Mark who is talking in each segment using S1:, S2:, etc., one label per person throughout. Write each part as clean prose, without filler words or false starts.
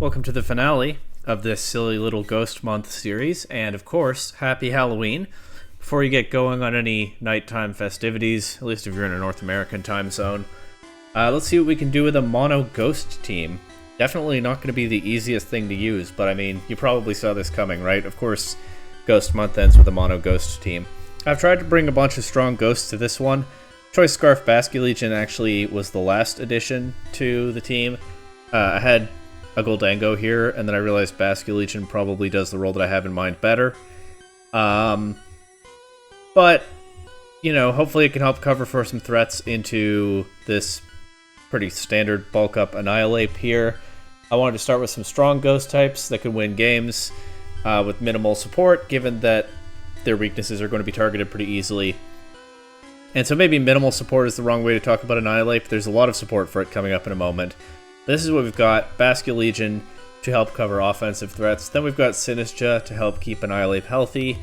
S1: Welcome to the finale of this silly little Ghost Month series, and of course, happy Halloween. Before you get going on any nighttime festivities, at least if you're in a North American time zone, let's see what we can do with a mono ghost team. Definitely not going to be the easiest thing to use, but I mean, you probably saw this coming, right? Of course, Ghost Month ends with a mono ghost team. I've tried to bring a bunch of strong ghosts to this one. Choice Scarf Basket Legion actually was the last addition to the team. I had a Goldango here, and then I realized Basket Legion probably does the role that I have in mind better. But, you know, hopefully it can help cover for some threats into this pretty standard bulk up Annihilate here. I wanted to start with some strong ghost types that can win games with minimal support, given that their weaknesses are going to be targeted pretty easily. And so maybe minimal support is the wrong way to talk about Annihilate, but there's a lot of support for it coming up in a moment. This is what we've got: Basket Legion to help cover offensive threats. Then we've got Sinistra to help keep Annihilate healthy,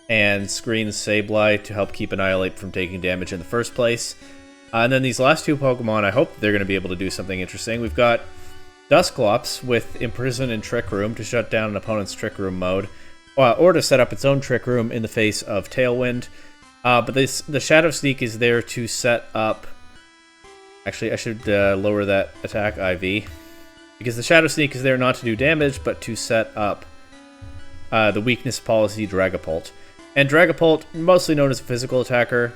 S1: and Screen's Sableye to help keep Annihilate from taking damage in the first place. And then these last two Pokemon, I hope they're going to be able to do something interesting. We've got Dusclops with Imprison and Trick Room to shut down an opponent's Trick Room mode, or to set up its own Trick Room in the face of Tailwind. But the Shadow Sneak is there to set up... Actually, I should lower that attack IV, because the Shadow Sneak is there not to do damage, but to set up the weakness policy Dragapult. And Dragapult, mostly known as a physical attacker,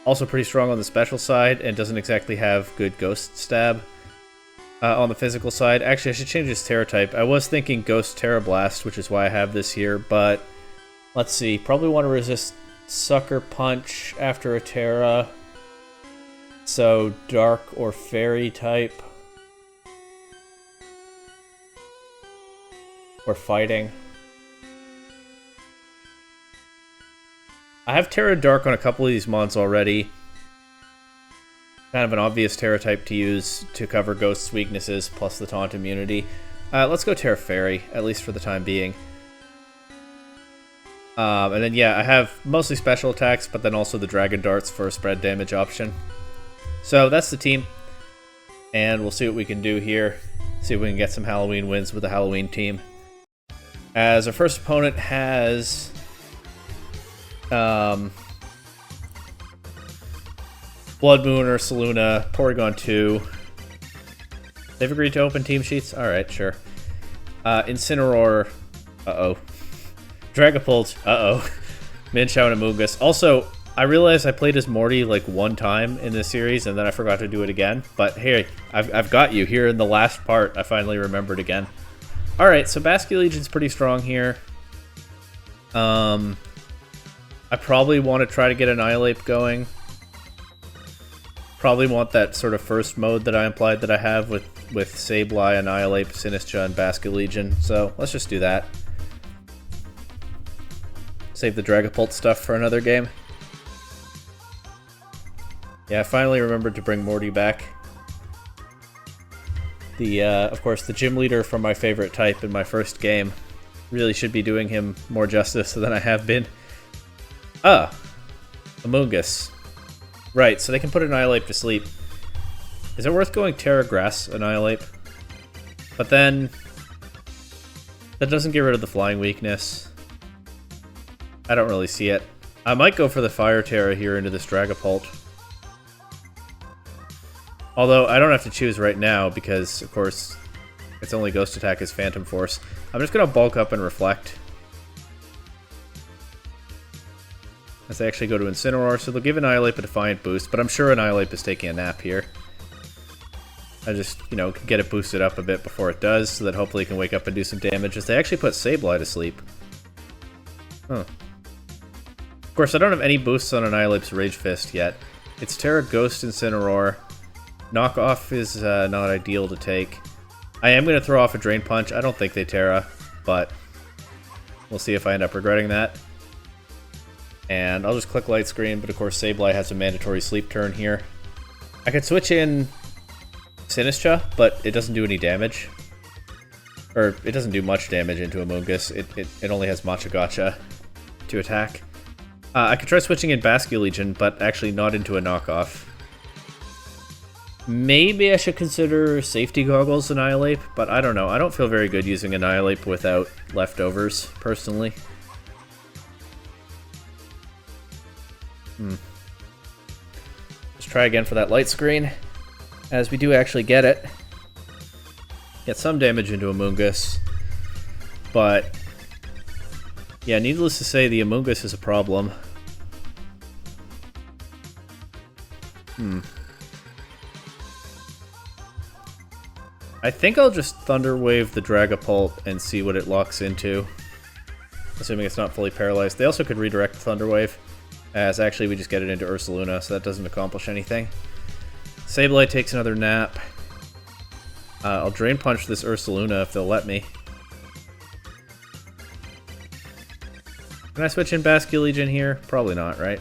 S1: also pretty strong on the special side, and doesn't exactly have good Ghost Stab on the physical side. Actually, I should change his Terra type. I was thinking Ghost Terra Blast, which is why I have this here, but let's see. Probably want to resist Sucker Punch after a Terra. So, Dark or Fairy type. Or Fighting. I have Terra Dark on a couple of these mons already. Kind of an obvious Terra type to use to cover Ghost's weaknesses, plus the Taunt immunity. Let's go Terra Fairy, at least for the time being. And then, yeah, I have mostly special attacks, but then also the Dragon Darts for a spread damage option. So that's the team, and we'll see what we can do here. See if we can get some Halloween wins with the Halloween team. As our first opponent has Blood Moon, Ursaluna, Porygon 2. They've agreed to open team sheets? Alright, sure. Incineroar, uh-oh. Dragapult, uh-oh. Minchao and Amoonguss. Also, I realized I played as Morty like one time in this series, and then I forgot to do it again. But hey, I've got you here in the last part. I finally remembered again. Alright, so Basket Legion's pretty strong here. I probably want to try to get Annihilate going. Probably want that sort of first mode that I implied that I have with Sableye, Annihilate, Sinistra, and Basket Legion. So let's just do that. Save the Dragapult stuff for another game. Yeah, I finally remembered to bring Morty back. Of course, the gym leader from my favorite type in my first game. Really should be doing him more justice than I have been. Amoonguss. Right, so they can put Annihilate to sleep. Is it worth going Terra Grass Annihilate? But then... that doesn't get rid of the flying weakness. I don't really see it. I might go for the Fire Terra here into this Dragapult. Although, I don't have to choose right now, because, of course, its only Ghost attack is Phantom Force. I'm just going to bulk up and Reflect. As they actually go to Incineroar, so they'll give Annihilate a Defiant boost, but I'm sure Annihilate is taking a nap here. I just, you know, can get it boosted up a bit before it does, so that hopefully it can wake up and do some damage, as they actually put Sableye to sleep. Huh. Of course, I don't have any boosts on Annihilate's Rage Fist yet. It's Terra Ghost Incineroar. Knockoff is not ideal to take. I am going to throw off a Drain Punch. I don't think they Terra, but we'll see if I end up regretting that. And I'll just click Light Screen, but of course Sableye has a mandatory sleep turn here. I could switch in Sinistra, but it doesn't do any damage. Or, it doesn't do much damage into Amoonguss. It only has Machagacha to attack. I could try switching in Basket Legion, but actually not into a knockoff. Maybe I should consider safety goggles Annihilate, but I don't know. I don't feel very good using Annihilate without leftovers, personally. Let's try again for that light screen, as we do actually get it. Get some damage into Amoonguss, but yeah, needless to say, the Amoonguss is a problem. I think I'll just Thunder Wave the Dragapult and see what it locks into, assuming it's not fully paralyzed. They also could redirect the Thunder Wave, as actually we just get it into Ursaluna, so that doesn't accomplish anything. Sableye takes another nap. I'll Drain Punch this Ursaluna if they'll let me. Can I switch in Basculegion here? Probably not, right?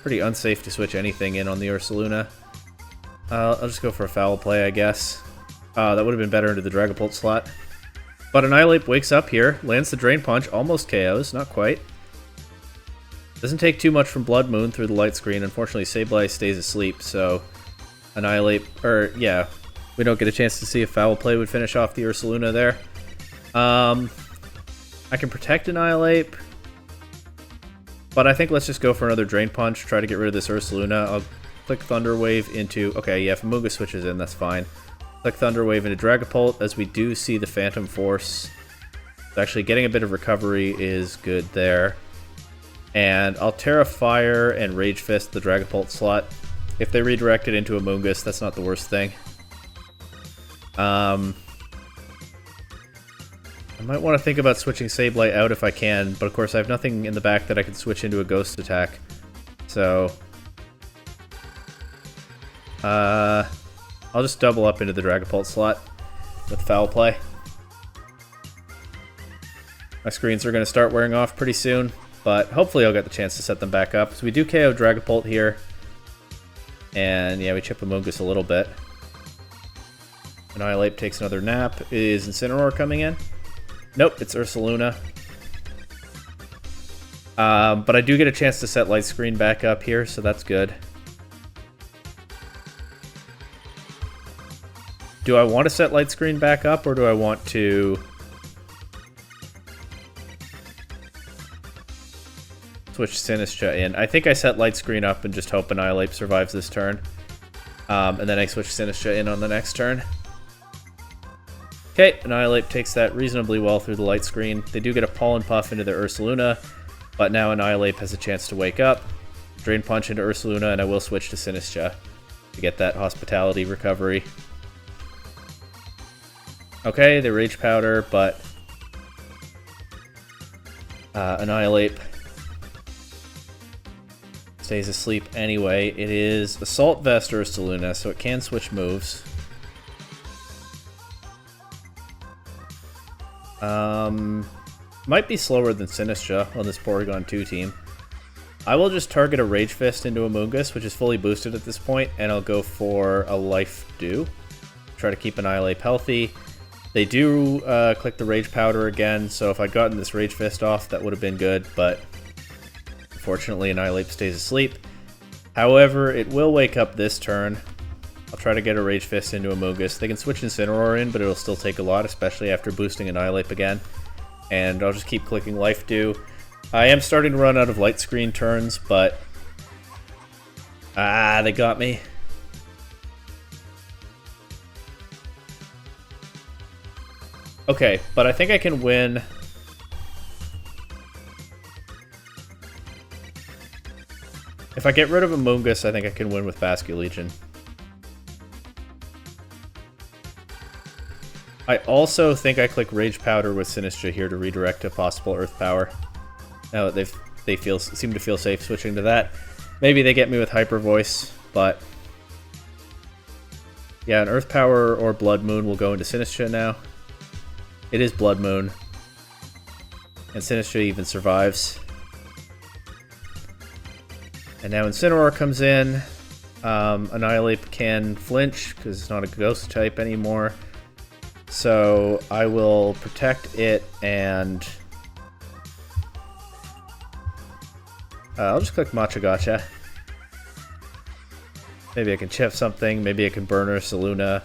S1: Pretty unsafe to switch anything in on the Ursaluna. I'll just go for a foul play, I guess. That would have been better into the Dragapult slot. But Annihilate wakes up here, lands the Drain Punch, almost KOs, not quite. Doesn't take too much from Blood Moon through the light screen. Unfortunately, Sableye stays asleep, so Annihilate, yeah, we don't get a chance to see if foul play would finish off the Ursaluna there. I can protect Annihilate, but I think let's just go for another Drain Punch, try to get rid of this Ursaluna. I'll click Thunder Wave into... Okay, yeah, if Amoonguss switches in, that's fine. Click Thunder Wave into Dragapult, as we do see the Phantom Force. Actually, getting a bit of recovery is good there. And I'll Terra Fire and Rage Fist the Dragapult slot. If they redirect it into Amoonguss, that's not the worst thing. I might want to think about switching Sableye out if I can, but of course I have nothing in the back that I can switch into a Ghost attack. So... I'll just double up into the Dragapult slot with foul play. My screens are going to start wearing off pretty soon, but hopefully I'll get the chance to set them back up. So we do KO Dragapult here. And yeah, we chip Amoonguss a little bit. Annihilate takes another nap. Is Incineroar coming in? Nope, it's Ursaluna. But I do get a chance to set Light Screen back up here, so that's good. Do I want to set Light Screen back up, or do I want to switch Sinistcha in? I think I set Light Screen up and just hope Annihilate survives this turn. And then I switch Sinistcha in on the next turn. Okay, Annihilate takes that reasonably well through the Light Screen. They do get a Pollen Puff into the Ursaluna, but now Annihilate has a chance to wake up. Drain Punch into Ursaluna, and I will switch to Sinistcha to get that Hospitality recovery. Okay, they Rage Powder, but Annihilate stays asleep anyway. It is Assault Vest Ursaluna, so it can switch moves. Might be slower than Sinistcha on this Porygon 2 team. I will just target a Rage Fist into Amoonguss, which is fully boosted at this point, and I'll go for a Life Dew. Try to keep Annihilate healthy. They do click the Rage Powder again, so if I'd gotten this Rage Fist off, that would have been good, but unfortunately Annihilate stays asleep. However, it will wake up this turn. I'll try to get a Rage Fist into Amoonguss. They can switch Incineroar in, but it'll still take a lot, especially after boosting Annihilate again. And I'll just keep clicking Life Dew. I am starting to run out of Light Screen turns, but... they got me. Okay, but I think I can win. If I get rid of Amoonguss, I think I can win with Basculegion. I also think I click Rage Powder with Sinistcha here to redirect a possible Earth Power. Now that they seem to feel safe switching to that. Maybe they get me with Hyper Voice, but yeah, an Earth Power or Blood Moon will go into Sinistcha now. It is Blood Moon, and Sinistcha even survives. And now Incineroar comes in. Annihilate can flinch because it's not a ghost type anymore. So I will protect it, and I'll just click Matcha Gotcha. Maybe I can chip something. Maybe I can burner Saluna.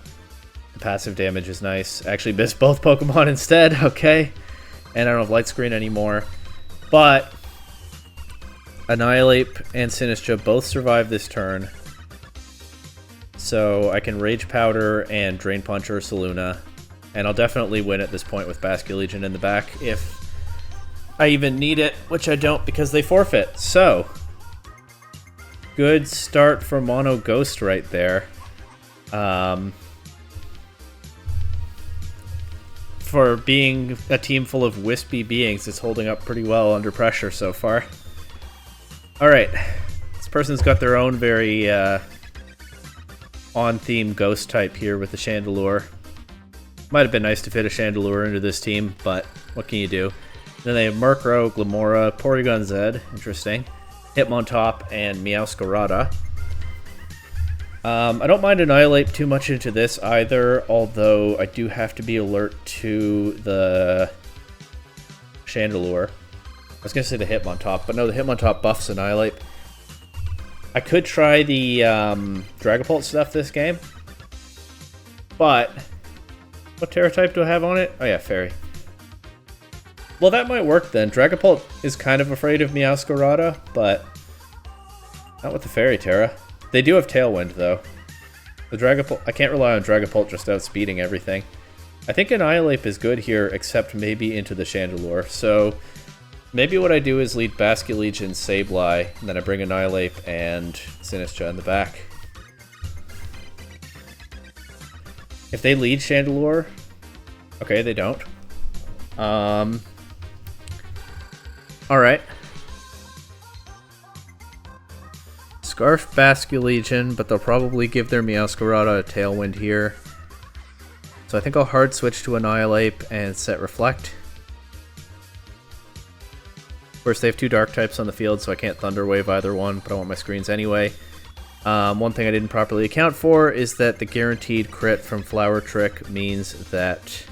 S1: The passive damage is nice. Actually missed both Pokemon instead. Okay. And I don't have Light Screen anymore. But Annihilate and Sinistcha both survive this turn. So I can Rage Powder and Drain Punch or Saluna. And I'll definitely win at this point with Basculegion in the back if I even need it, which I don't because they forfeit. So, good start for Mono Ghost right there. For being a team full of wispy beings, it's holding up pretty well under pressure so far. Alright, this person's got their own very on-theme ghost type here with the Chandelure. Might have been nice to fit a Chandelure into this team, but what can you do? Then they have Murkrow, Glamora, Porygon Z, interesting, Hitmontop, and Meowscarada. I don't mind Annihilate too much into this either, although I do have to be alert to the Chandelure. I was going to say the Hitmontop, but no, the Hitmontop buffs Annihilate. I could try the Dragapult stuff this game, but what Terra type do I have on it? Oh yeah, Fairy. Well, that might work then. Dragapult is kind of afraid of Meowscarada, but not with the Fairy Terra. They do have Tailwind, though. The Dragapult, I can't rely on Dragapult just outspeeding everything. I think Annihilate is good here, except maybe into the Chandelure. So maybe what I do is lead Basculegion, Sableye, and then I bring Annihilate and Sinistcha in the back. If they lead Chandelure, okay, they don't. Alright. Scarf Basculegion, but they'll probably give their Meowscarada a Tailwind here. So I think I'll hard switch to Annihilate and set Reflect. Of course, they have two Dark types on the field, so I can't Thunder Wave either one, but I want my screens anyway. One thing I didn't properly account for is that the guaranteed crit from Flower Trick means that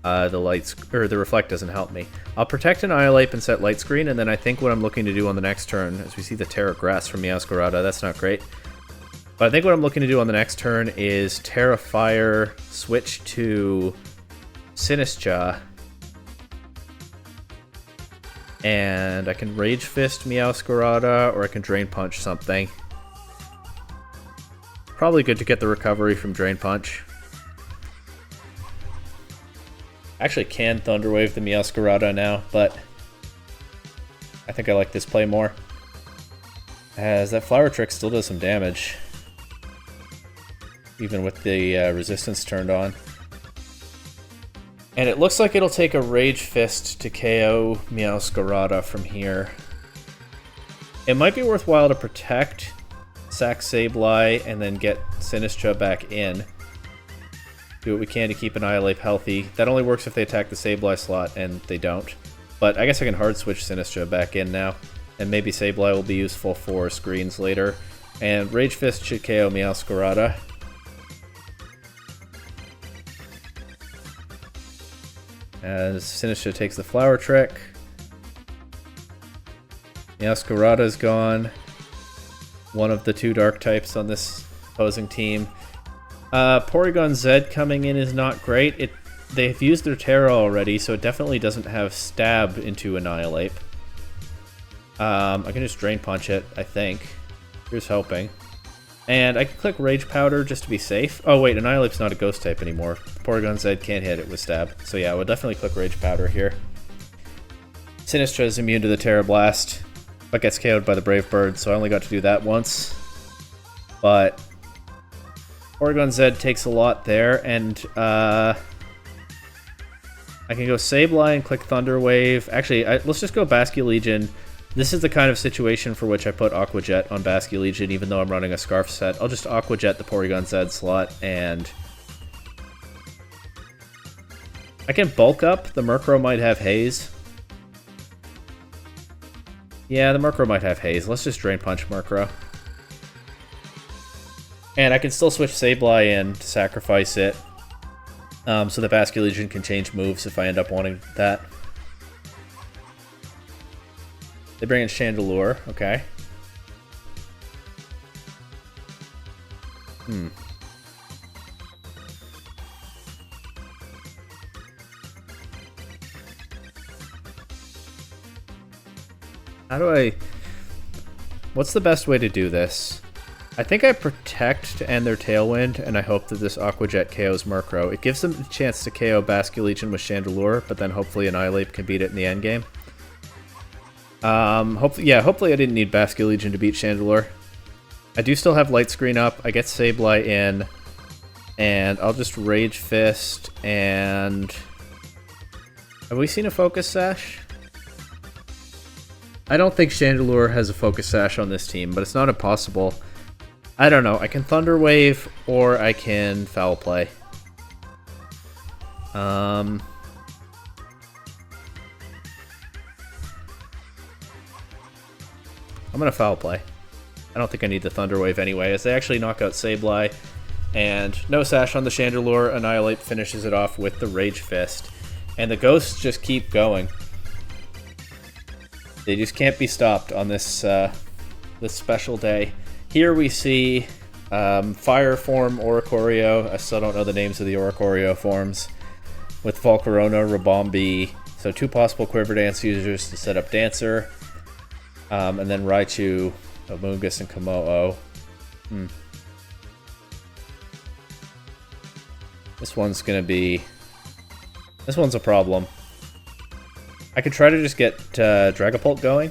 S1: the Reflect doesn't help me. I'll protect Annihilate and set Light Screen, and then I think what I'm looking to do on the next turn, as we see the Terra Grass from Meowscarada, that's not great. But I think what I'm looking to do on the next turn is Terra Fire, switch to Sinistcha, and I can Rage Fist Meowscarada, or I can Drain Punch something. Probably good to get the recovery from Drain Punch. Actually can Thunder Wave the Meowscarada now, but I think I like this play more, as that Flower Trick still does some damage, even with the resistance turned on. And it looks like it'll take a Rage Fist to KO Meowscarada from here. It might be worthwhile to protect, sack Sableye, and then get Sinistcha back in. Do what we can to keep Annihilate healthy. That only works if they attack the Sableye slot, and they don't. But I guess I can hard switch Sinistcha back in now, and maybe Sableye will be useful for screens later. And Rage Fist should KO Meowscarada. As Sinistcha takes the Flower Trick. Meowscarada's gone. One of the two Dark types on this opposing team. Porygon Z coming in is not great. They've used their Terra already, so it definitely doesn't have Stab into Annihilate. I can just Drain Punch it, I think. Here's hoping. And I can click Rage Powder just to be safe. Oh wait, Annihilate's not a Ghost type anymore. Porygon Z can't hit it with Stab. So yeah, I would definitely click Rage Powder here. Sinistcha is immune to the Terra Blast, but gets KO'd by the Brave Bird, so I only got to do that once. But Porygon Z takes a lot there, and I can go Sableye and click Thunder Wave. Actually, let's just go Basculegion. This is the kind of situation for which I put Aqua Jet on Basculegion, even though I'm running a Scarf set. I'll just Aqua Jet the Porygon Z slot, and I can bulk up. The Murkrow might have Haze. Yeah, the Murkrow might have Haze. Let's just Drain Punch Murkrow. And I can still switch Sableye in to sacrifice it, so the Basculegion can change moves if I end up wanting that. They bring in Chandelure, okay. Hmm. How do I... What's the best way to do this? I think I protect to end their Tailwind, and I hope that this Aqua Jet KOs Murkrow. It gives them a chance to KO Basculegion with Chandelure, but then hopefully Annihilate can beat it in the endgame. Hopefully I didn't need Basculegion to beat Chandelure. I do still have Light Screen up. I get Sableye in, and I'll just Rage Fist, and... Have we seen a Focus Sash? I don't think Chandelure has a Focus Sash on this team, but it's not impossible. I don't know. I can Thunder Wave, or I can Foul Play. I'm gonna Foul Play. I don't think I need the Thunder Wave anyway, as they actually knock out Sableye. And no Sash on the Chandelure. Annihilate finishes it off with the Rage Fist. And the Ghosts just keep going. They just can't be stopped on this this special day. Here we see Fire form Oricorio. I still don't know the names of the Oricorio forms. With Volcarona, Rabombi. So 2 possible Quiver Dance users to set up Dancer. And then Raichu, Amoonguss, and Komodo. This one's a problem. I could try to just get Dragapult going.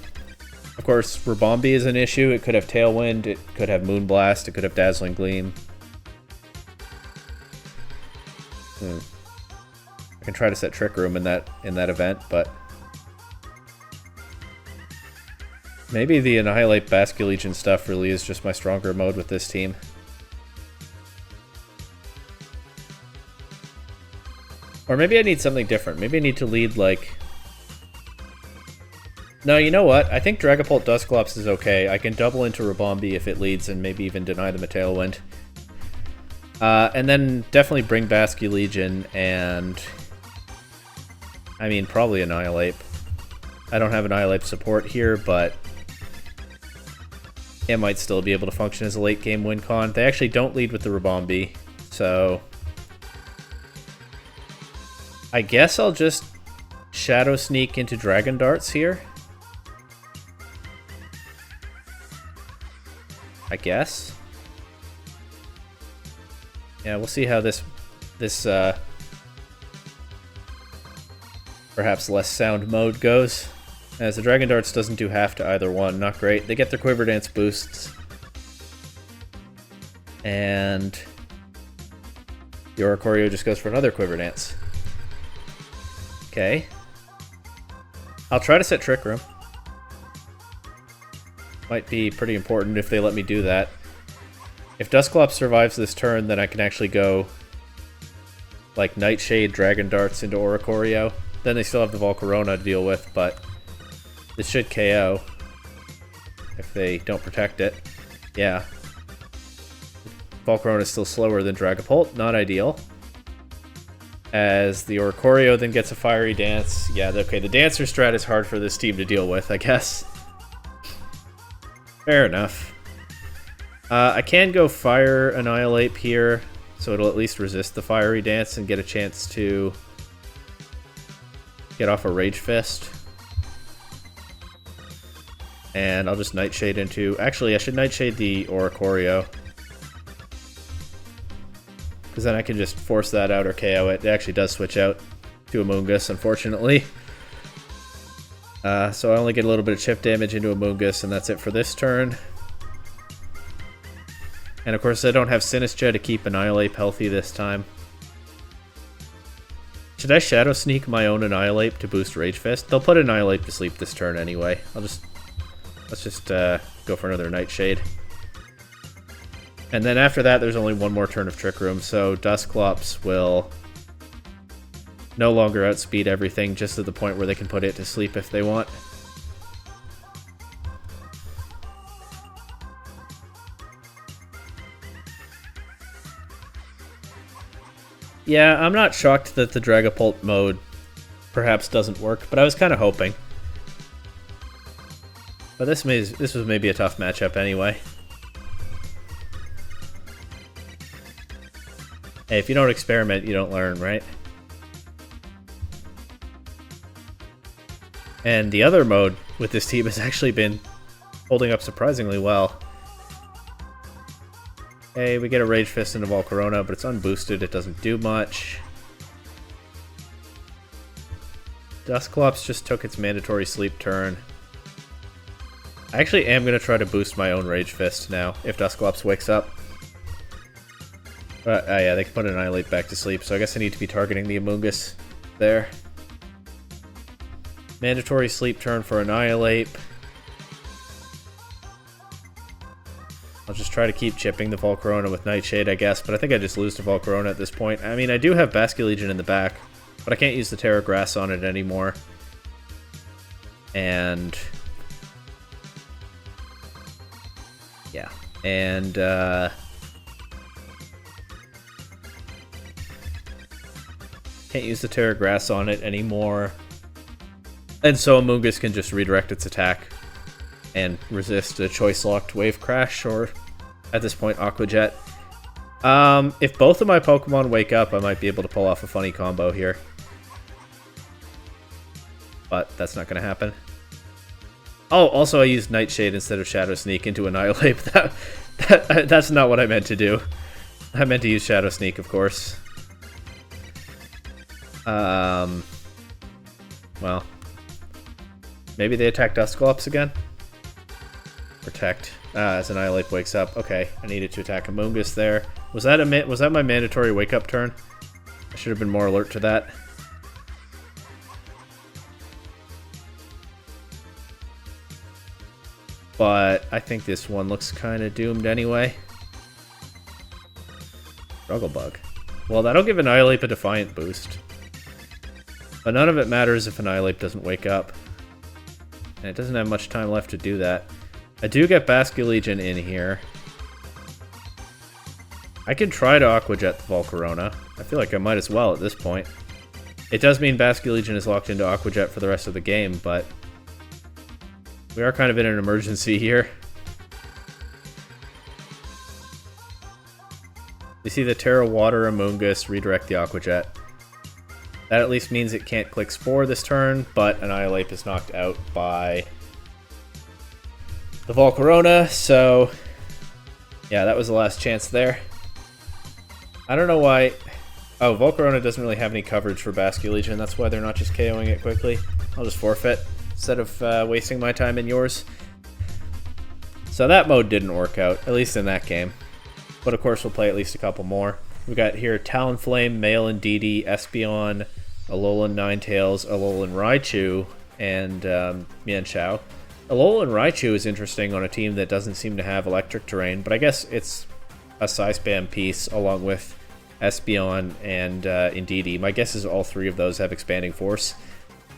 S1: Of course, Rabombi is an issue. It could have Tailwind, it could have Moonblast, it could have Dazzling Gleam. I can try to set Trick Room in that event, but maybe the Annihilate Basculegion stuff really is just my stronger mode with this team. Or maybe I need something different. Maybe I need to lead like... No, you know what? I think Dragapult Dusclops is okay. I can double into Rabombi if it leads and maybe even deny them a Tailwind. And then definitely bring Basculegion and... I mean, probably Annihilate. I don't have Annihilate support here, but... it might still be able to function as a late game win con. They actually don't lead with the Rabombi, so... I guess I'll just Shadow Sneak into Dragon Darts here. I guess. Yeah, we'll see how this perhaps less sound mode goes. As the Dragon Darts doesn't do half to either one. Not great. They get their Quiver Dance boosts. And the Oricorio just goes for another Quiver Dance. Okay. I'll try to set Trick Room. Might be pretty important if they let me do that. If Dusclops survives this turn, then I can actually go like Nightshade, Dragon Darts into Oricorio. Then they still have the Volcarona to deal with, but this should KO if they don't protect it. Yeah. Volcarona is still slower than Dragapult, not ideal. As the Oricorio then gets a Fiery Dance. Yeah, okay, the Dancer strat is hard for this team to deal with, I guess. Fair enough. I can go Fire Annihilate here, so it'll at least resist the Fiery Dance and get a chance to get off a Rage Fist. And I'll just Nightshade into... Actually, I should Nightshade the Oricorio. Because then I can just force that out or KO it. It actually does switch out to Amoonguss, unfortunately. So I only get a little bit of chip damage into Amoonguss, and that's it for this turn. And of course I don't have Sinistcha to keep Annihilate healthy this time. Should I Shadow Sneak my own Annihilate to boost Rage Fist? They'll put Annihilate to sleep this turn anyway. Let's just go for another Nightshade. And then after that, there's only one more turn of Trick Room, so Dusclops will no longer outspeed everything, just to the point where they can put it to sleep if they want. Yeah, I'm not shocked that the Dragapult mode perhaps doesn't work, but I was kind of hoping. But this was maybe a tough matchup anyway. Hey, if you don't experiment, you don't learn, right? And the other mode with this team has actually been holding up surprisingly well. Hey, we get a Rage Fist into Volcarona, but it's unboosted, it doesn't do much. Dusclops just took its mandatory sleep turn. I actually am going to try to boost my own Rage Fist now, if Dusclops wakes up. But, yeah, they can put Annihilate back to sleep, so I guess I need to be targeting the Amoonguss there. Mandatory sleep turn for Annihilate. I'll just try to keep chipping the Volcarona with Nightshade, I guess, but I think I just lose to Volcarona at this point. I mean, I do have Basculegion in the back, but I can't use the Terra Grass on it anymore. And... yeah. And, can't use the Terra Grass on it anymore. And so Amoonguss can just redirect its attack and resist a choice-locked Wave Crash, or, at this point, Aqua Jet. If both of my Pokemon wake up, I might be able to pull off a funny combo here. But that's not going to happen. Oh, also I used Nightshade instead of Shadow Sneak into Annihilate. That's not what I meant to do. I meant to use Shadow Sneak, of course. Well... maybe they attack Dusclops again? Protect. As Annihilate wakes up. Okay, I needed to attack Amoonguss there. Was that my mandatory wake-up turn? I should have been more alert to that. But I think this one looks kind of doomed anyway. Struggle Bug. Well, that'll give Annihilate a Defiant boost. But none of it matters if Annihilate doesn't wake up. And it doesn't have much time left to do that. I do get Basculegion in here. I can try to Aqua Jet the Volcarona. I feel like I might as well at this point. It does mean Basculegion is locked into Aqua Jet for the rest of the game, but... we are kind of in an emergency here. You see the Terra Water Amoonguss redirect the Aqua Jet. That at least means it can't click Spore this turn, but Annihilate is knocked out by the Volcarona, so yeah, that was the last chance there. I don't know why... oh, Volcarona doesn't really have any coverage for Basculegion, that's why they're not just KOing it quickly. I'll just forfeit instead of wasting my time and yours. So that mode didn't work out, at least in that game. But of course we'll play at least a couple more. We got here Talonflame, Male and Indeedee, Espeon, Alolan Ninetales, Alolan Raichu, and Mienshao. Alolan Raichu is interesting on a team that doesn't seem to have electric terrain, but I guess it's a Psy-Spam piece along with Espeon and Indeedee. My guess is all three of those have Expanding Force.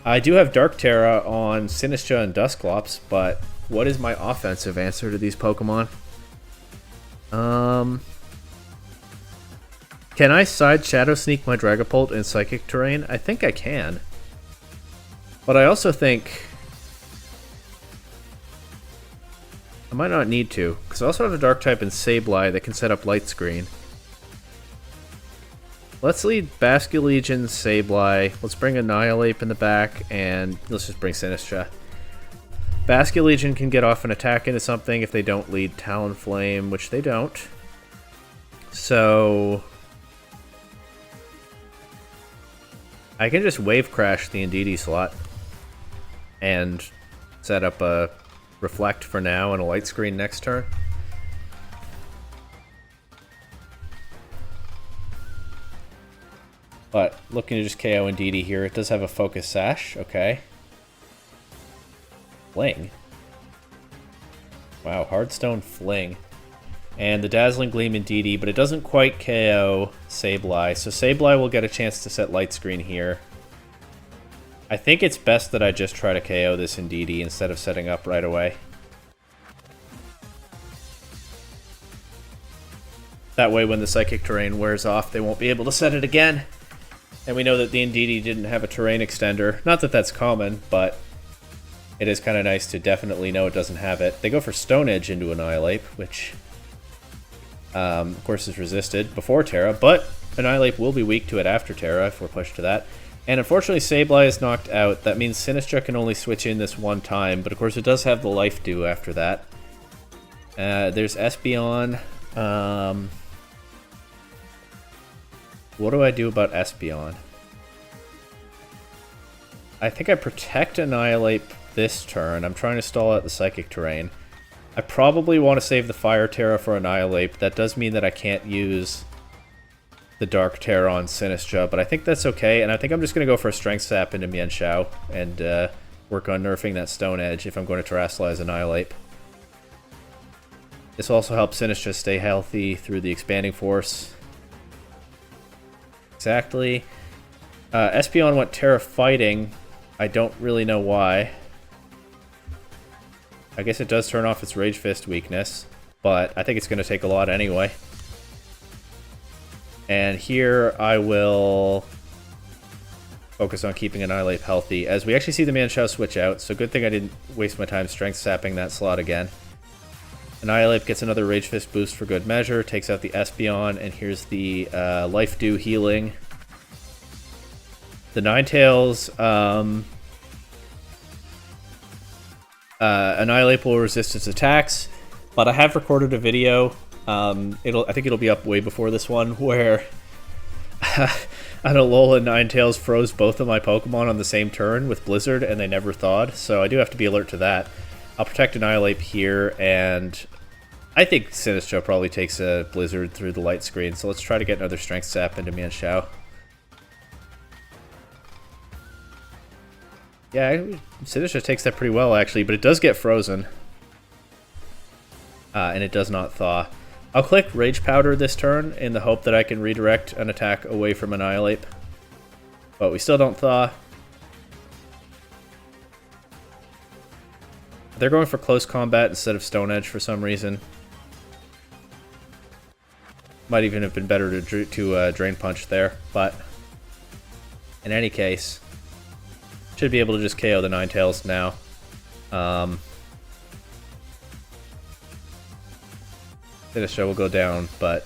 S1: I do have Dark Terra on Sinistcha and Dusclops, but what is my offensive answer to these Pokemon? Can I side Shadow Sneak my Dragapult in Psychic Terrain? I think I can. But I also think... I might not need to, because I also have a Dark type in Sableye that can set up Light Screen. Let's lead Basculegion, Sableye. Let's bring Annihilate in the back, and let's just bring Sinistcha. Basculegion can get off an attack into something if they don't lead Talonflame, which they don't. So... I can just Wave Crash the Indeedee slot and set up a Reflect for now and a Light Screen next turn. But looking to just KO Indeedee here. It does have a Focus Sash, okay. Fling. Wow, Hardstone Fling. And the Dazzling Gleam Indeedee, but it doesn't quite KO Sableye. So Sableye will get a chance to set Light Screen here. I think it's best that I just try to KO this Indeedee instead of setting up right away. That way when the Psychic Terrain wears off, they won't be able to set it again. And we know that the Indeedee didn't have a Terrain Extender. Not that that's common, but it is kind of nice to definitely know it doesn't have it. They go for Stone Edge into Annihilate, which... of course is resisted before Terra, but Annihilate will be weak to it after Terra if we're pushed to that. And unfortunately, Sableye is knocked out. That means Sinistra can only switch in this one time, but of course it does have the life dew after that. There's Espeon. What do I do about Espeon? I think I protect Annihilate this turn. I'm trying to stall out the Psychic Terrain. I probably want to save the Fire Terra for Annihilate, but that does mean that I can't use the Dark Terra on Sinistra, but I think that's okay, and I think I'm just going to go for a Strength Sap into Mienshao and work on nerfing that Stone Edge if I'm going to Terrasilize Annihilate. This also helps Sinistra stay healthy through the Expanding Force. Exactly. Espeon went Terra Fighting. I don't really know why. I guess it does turn off its Rage Fist weakness, but I think it's going to take a lot anyway. And here I will focus on keeping Annihilate healthy, as we actually see the Mienshao switch out, so good thing I didn't waste my time Strength Sapping that slot again. Annihilate gets another Rage Fist boost for good measure, takes out the Espeon, and here's the Life Dew healing. The Ninetales, Annihilate will resist its attacks, but I have recorded a video. I think it'll be up way before this one, where Alola and Ninetales froze both of my Pokemon on the same turn with Blizzard, and they never thawed, so I do have to be alert to that. I'll protect Annihilate here, and I think Sinistra probably takes a Blizzard through the light screen, so let's try to get another Strength Sap into Mienshao. Yeah, Sinistra takes that pretty well, actually, but it does get frozen. And it does not thaw. I'll click Rage Powder this turn in the hope that I can redirect an attack away from Annihilate. But we still don't thaw. They're going for close combat instead of Stone Edge for some reason. Might even have been better to Drain Punch there, but in any case, should be able to just KO the Ninetales now. Sinistra will go down, but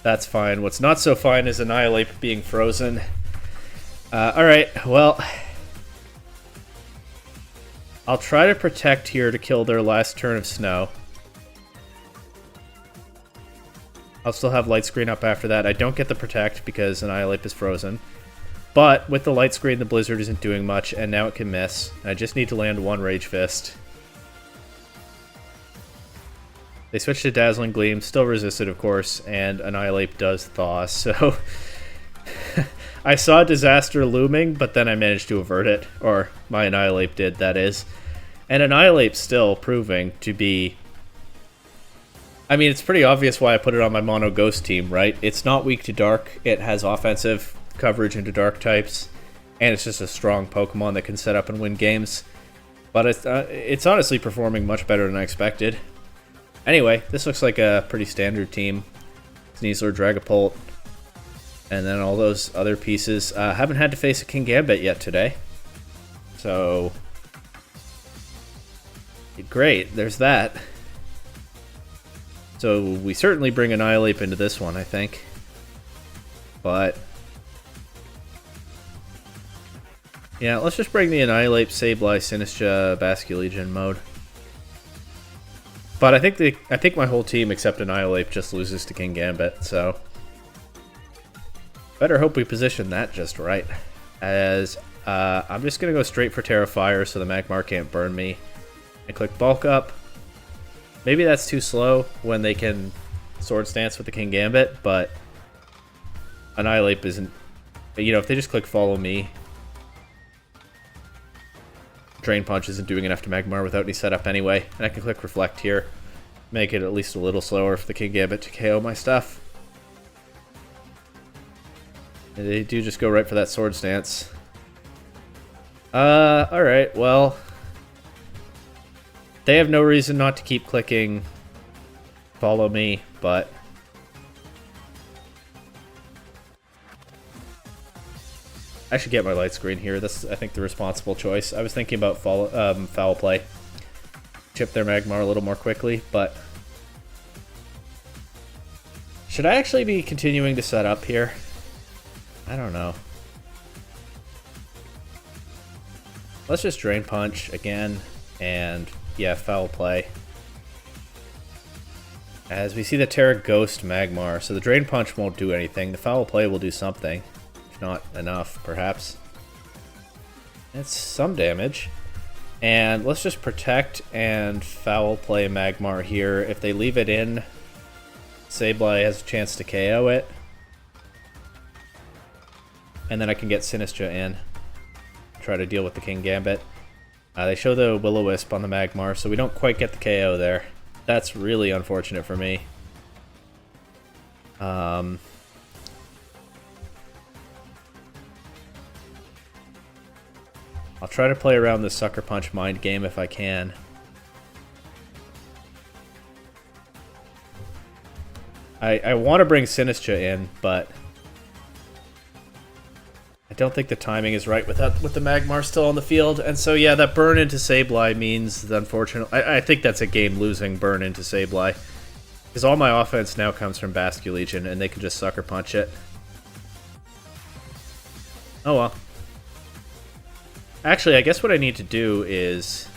S1: that's fine. What's not so fine is Annihilate being frozen. Alright, well, I'll try to protect here to kill their last turn of snow. I'll still have Light Screen up after that. I don't get the protect because Annihilate is frozen. But with the Light Screen, the Blizzard isn't doing much, and now it can miss. I just need to land one Rage Fist. They switch to Dazzling Gleam, still resisted of course, and Annihilate does thaw, so I saw disaster looming, but then I managed to avert it, or my Annihilate did, that is. And Annihilate's still proving to be... I mean, it's pretty obvious why I put it on my Mono Ghost team, right? It's not weak to Dark, it has offensive coverage into Dark types, and it's just a strong Pokemon that can set up and win games. But it's honestly performing much better than I expected. Anyway, this looks like a pretty standard team. Sneasler, Dragapult, and then all those other pieces. Haven't had to face a King Gambit yet today. So, great, there's that. So we certainly bring Annihilate into this one, I think. But yeah, let's just bring the Annihilate, Sableye, Sinistra, Basculegion mode. But I think my whole team except Annihilate just loses to King Gambit, so better hope we position that just right. As I'm just gonna go straight for Terra Fire so the Magmar can't burn me. And click Bulk Up. Maybe that's too slow when they can Swords Dance with the King Gambit, but Annihilate isn't. You know, if they just click Follow Me, Drain Punch isn't doing enough to Magmar without any setup anyway. And I can click Reflect here. Make it at least a little slower for the King Gambit to KO my stuff. And they do just go right for that Swords Dance. Alright, well, they have no reason not to keep clicking Follow Me, but I should get my Light Screen here. This is, I think, the responsible choice. I was thinking about Foul Play. Chip their Magmar a little more quickly, but Should I actually be continuing to set up here? I don't know. Let's just Drain Punch again, and yeah, foul play. As we see the Terra Ghost Magmar, so the Drain Punch won't do anything. The foul play will do something, if not enough, perhaps. That's some damage. And let's just protect and foul play Magmar here. If they leave it in, Sableye has a chance to KO it. And then I can get Sinistra in. Try to deal with the King Gambit. They show the Will-O-Wisp on the Magmar, so we don't quite get the KO there. That's really unfortunate for me. I'll try to play around the Sucker Punch mind game if I can. I want to bring Sinistra in, but I don't think the timing is right with the Magmar still on the field. And so yeah, that burn into Sableye means the unfortunate... I think that's a game-losing burn into Sableye. Because all my offense now comes from Basculegion, and they can just Sucker Punch it. Oh well. Actually, I guess what I need to do is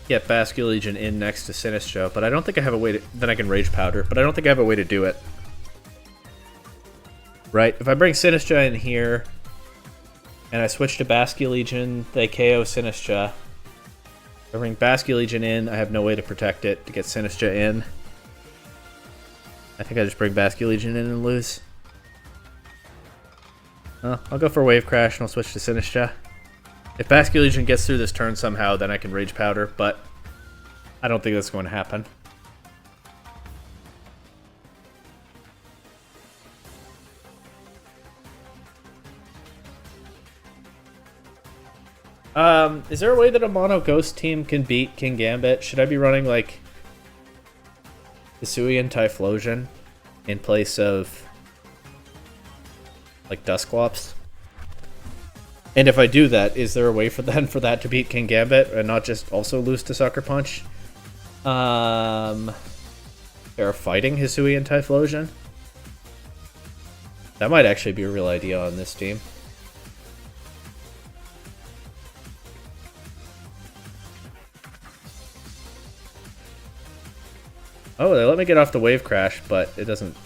S1: get Basculegion in next to Sinistra, but I don't think I have a way to... Then I can Rage Powder, but I don't think I have a way to do it. Right, if I bring Sinistra in here, and I switch to Basculegion, they KO Sinistra. If I bring Basculegion in, I have no way to protect it to get Sinistra in. I think I just bring Basculegion in and lose. I'll go for Wave Crash and I'll switch to Sinistra. If Basculegion gets through this turn somehow, then I can Rage Powder, but I don't think that's going to happen. Is there a way that a mono ghost team can beat King Gambit? Should I be running like Hisuian Typhlosion in place of like Dusclops? And if I do that, is there a way for that to beat King Gambit and not just also lose to Sucker Punch? They're fighting Hisuian Typhlosion? That might actually be a real idea on this team. Oh, they let me get off the Wave Crash, but it doesn't...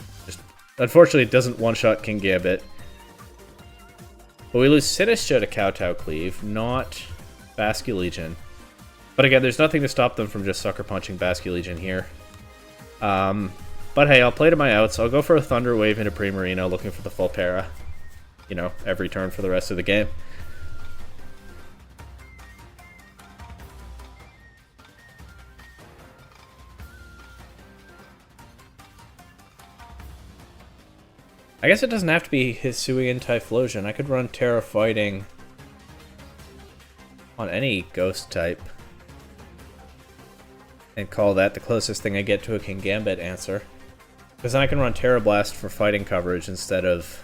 S1: Unfortunately, it doesn't one-shot King Gambit. But we lose Sinistra to Kowtow Cleave, not Basculegion. But again, there's nothing to stop them from just Sucker Punching Basculegion here. But hey, I'll play to my outs. I'll go for a Thunder Wave into Primarina, looking for the full para. You know, every turn for the rest of the game. I guess it doesn't have to be Hisuian Typhlosion. I could run Terra Fighting on any ghost type and call that the closest thing I get to a King Gambit answer. Because then I can run Terra Blast for fighting coverage instead of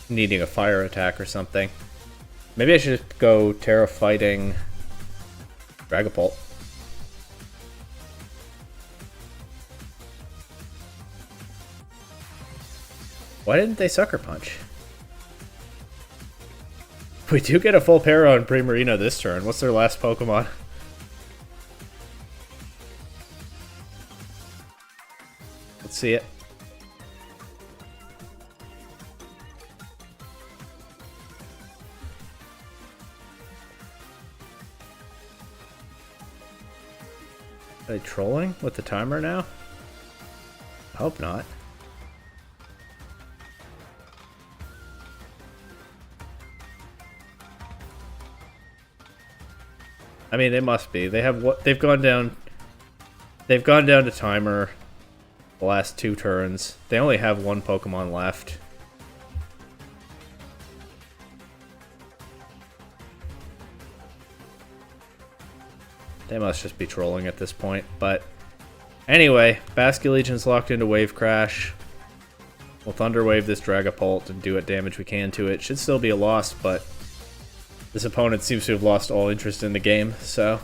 S1: needing a fire attack or something. Maybe I should just go Terra Fighting Dragapult. Why didn't they Sucker Punch? We do get a full para on Primarina this turn. What's their last Pokemon? Let's see it. Are they trolling with the timer now? I hope not. I mean, they must be. They have what they've gone down. They've gone down to timer the last 2 turns. They only have 1 Pokemon left. They must just be trolling at this point. But anyway, Basculegion's locked into Wave Crash. We'll Thunder Wave this Dragapult and do what damage we can to it. Should still be a loss, but This opponent seems to have lost all interest in the game, so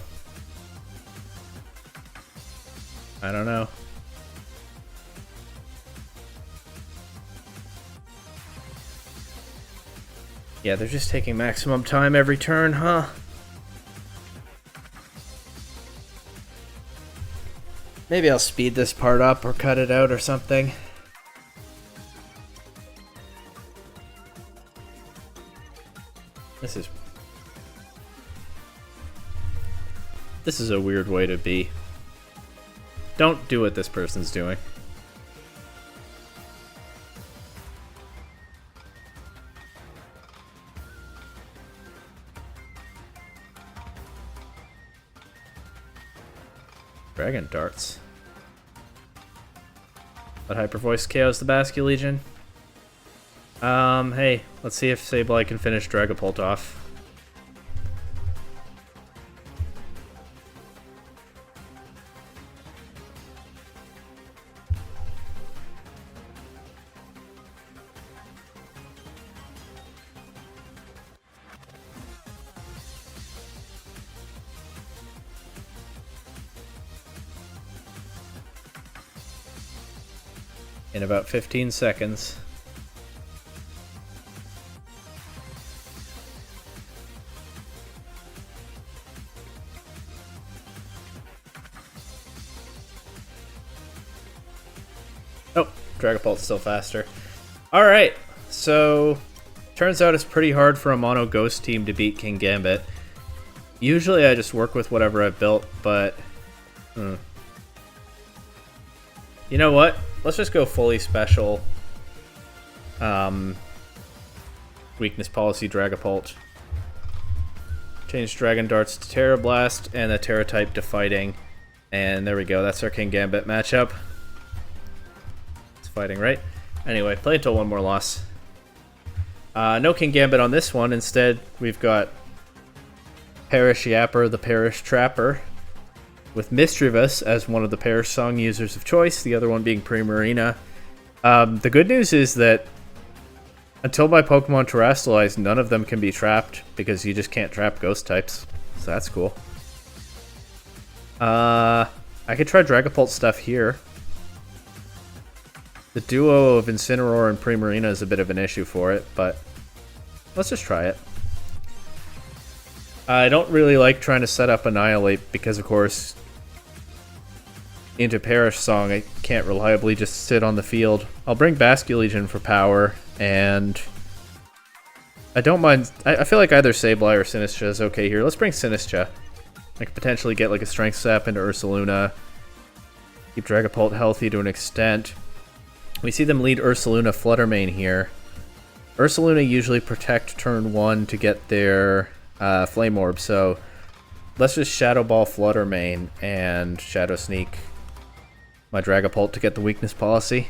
S1: I don't know. Yeah, they're just taking maximum time every turn, huh? Maybe I'll speed this part up or cut it out or something. This is a weird way to be. Don't do what this person's doing. Dragon darts. But Hyper Voice KOs the Basque Legion. Hey, let's see if Sableye can finish Dragapult off. In about 15 seconds. Oh, Dragapult's still faster. Alright, so turns out it's pretty hard for a mono ghost team to beat King Gambit. Usually I just work with whatever I've built, but you know what? Let's just go fully special. Weakness policy Dragapult. Change Dragon Darts to Terra Blast and the Terra type to Fighting. And there we go, that's our King Gambit matchup. It's Fighting, right? Anyway, play until one more loss. No King Gambit on this one. Instead, we've got Parish Yapper, the Parish Trapper, with Mischievous as one of the Parish Song users of choice, the other one being Primarina. The good news is that until my Pokemon Terastallize, none of them can be trapped, because you just can't trap Ghost types. So that's cool. I could try Dragapult stuff here. The duo of Incineroar and Primarina is a bit of an issue for it, but let's just try it. I don't really like trying to set up Annihilate because, of course, into Parish Song, I can't reliably just sit on the field. I'll bring Basque Legion for power, and I don't mind. I feel like either Sableye or Sinistcha is okay here. Let's bring Sinistcha. I could potentially get like a Strength Sap into Ursaluna. Keep Dragapult healthy to an extent. We see them lead Ursaluna Flutter Mane here. Ursaluna usually protect turn 1 to get their Flame Orb, so let's just Shadow Ball Flutter Mane and Shadow Sneak my Dragapult to get the weakness policy.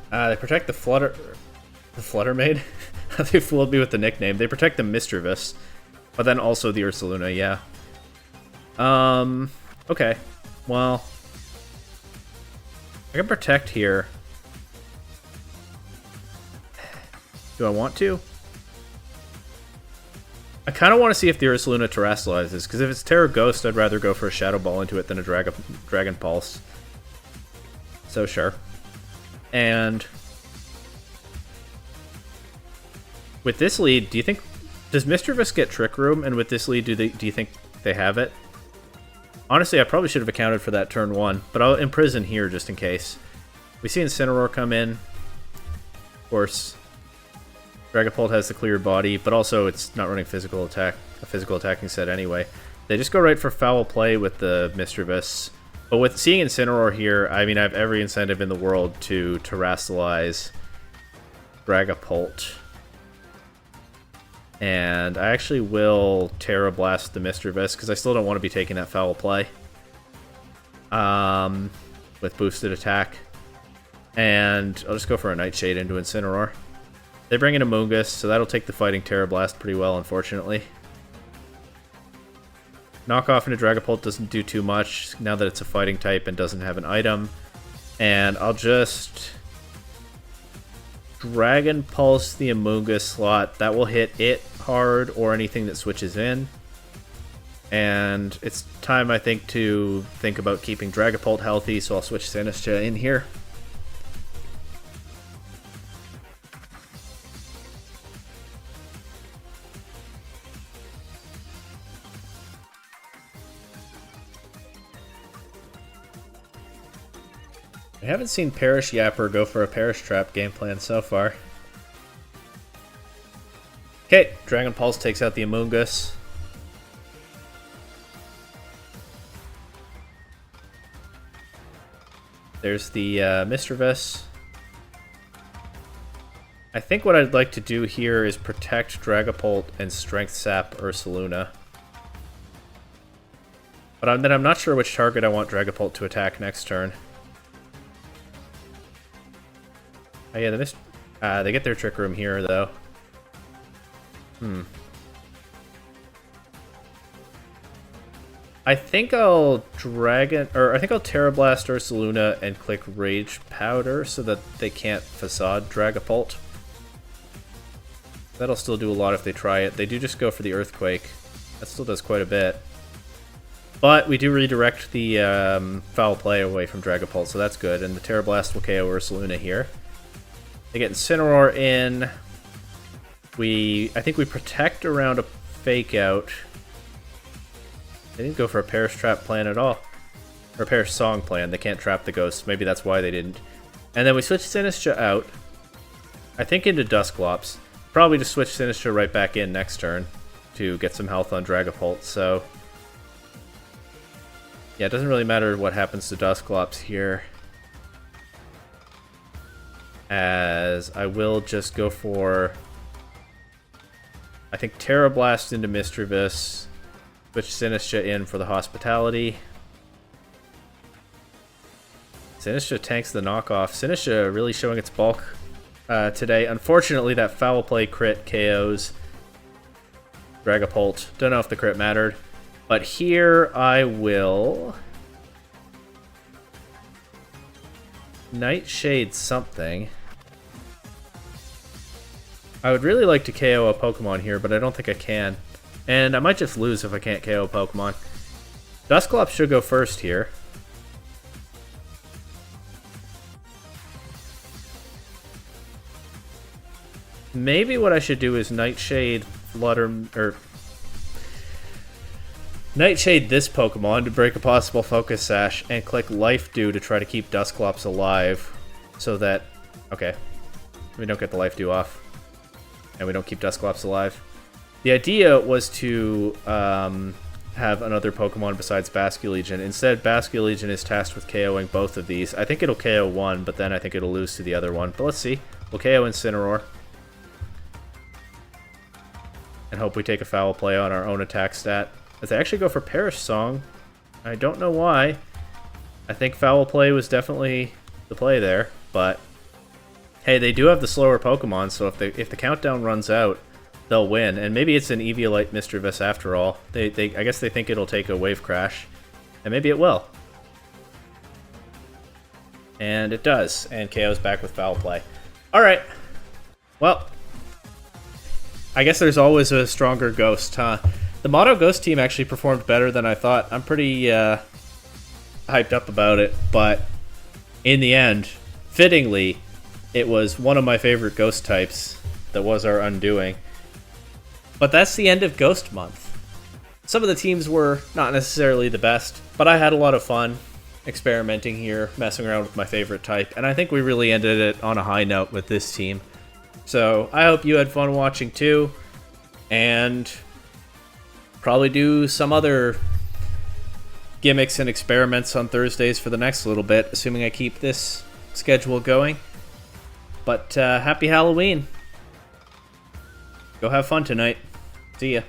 S1: They protect the Flutter Mane. They fooled me with the nickname. They protect the Mischievous, but then also the Ursaluna, yeah. Okay. Well, I can protect here. Do I want to? I kind of want to see if the Ursaluna Terastallizes, because if it's Terra Ghost, I'd rather go for a Shadow Ball into it than a Dragon Pulse. So sure. And with this lead, do you think, does Mischievous get Trick Room? And with this lead, do you think they have it? Honestly, I probably should have accounted for that turn 1, but I'll imprison here just in case. We see Incineroar come in. Of course, Dragapult has the cleared body, but also it's not running physical attack, a physical attacking set anyway. They just go right for Foul Play with the Mischievous. But with seeing Incineroar here, I mean, I have every incentive in the world to Terastallize Dragapult. And I actually will Terra Blast the Mischievous, because I still don't want to be taking that Foul Play. With boosted attack. And I'll just go for a Nightshade into Incineroar. They bring in a Moongus, so that'll take the Fighting Terra Blast pretty well, unfortunately. Knockoff into Dragapult doesn't do too much now that it's a fighting type and doesn't have an item. And I'll just Dragon Pulse the Amoonguss slot. That will hit it hard or anything that switches in. And it's time, I think, to think about keeping Dragapult healthy, so I'll switch Sinistcha in here. I haven't seen Perish Yapper go for a Perish Trap game plan so far. Okay, Dragon Pulse takes out the Amoonguss. There's the Mischievous. I think what I'd like to do here is protect Dragapult and Strength Sap Ursaluna. But then I'm not sure which target I want Dragapult to attack next turn. Oh yeah, they get their Trick Room here, though. I think I'll Terra Blast Ursaluna and click Rage Powder so that they can't Facade Dragapult. That'll still do a lot if they try it. They do just go for the Earthquake. That still does quite a bit. But we do redirect the Foul Play away from Dragapult, so that's good. And the Terra Blast will KO Ursaluna here. They get Incineroar in. I think we protect around a Fake Out. They didn't go for a Perish Trap plan at all. Or a Perish Song plan. They can't trap the ghosts. Maybe that's why they didn't. And then we switch Sinistcha out. I think into Dusclops. Probably just switch Sinistcha right back in next turn to get some health on Dragapult. So yeah, it doesn't really matter what happens to Dusclops here, as I will just go for, I think, Terra Blast into Mischievous. Switch Sinistcha in for the Hospitality. Sinistcha tanks the knockoff. Sinistcha really showing its bulk today. Unfortunately, that Foul Play crit KOs Dragapult. Don't know if the crit mattered. But here I will Nightshade something. I would really like to KO a Pokemon here, but I don't think I can. And I might just lose if I can't KO a Pokemon. Dusclops should go first here. Maybe what I should do is Nightshade Nightshade this Pokemon to break a possible Focus Sash, and click Life Dew to try to keep Dusclops alive, so that, okay, we don't get the Life Dew off, and we don't keep Dusclops alive. The idea was to have another Pokemon besides Basculegion. Instead, Basculegion is tasked with KOing both of these. I think it'll KO one, but then I think it'll lose to the other one. But let's see. We'll KO Incineroar. And hope we take a Foul Play on our own attack stat. As they actually go for Perish Song. I don't know why. I think Foul Play was definitely the play there, but hey, they do have the slower Pokemon, so if the countdown runs out, they'll win. And maybe it's an Eviolite Mischievous after all. I guess they think it'll take a Wave Crash, and maybe it will. And it does, and KO's back with Foul Play. Alright. Well, I guess there's always a stronger Ghost, huh? The Mono Ghost team actually performed better than I thought. I'm pretty hyped up about it, but in the end, fittingly, it was one of my favorite Ghost types that was our undoing. But that's the end of Ghost Month. Some of the teams were not necessarily the best, but I had a lot of fun experimenting here, messing around with my favorite type, and I think we really ended it on a high note with this team. So I hope you had fun watching too, and probably do some other gimmicks and experiments on Thursdays for the next little bit, assuming I keep this schedule going. But happy Halloween. Go have fun tonight. See ya.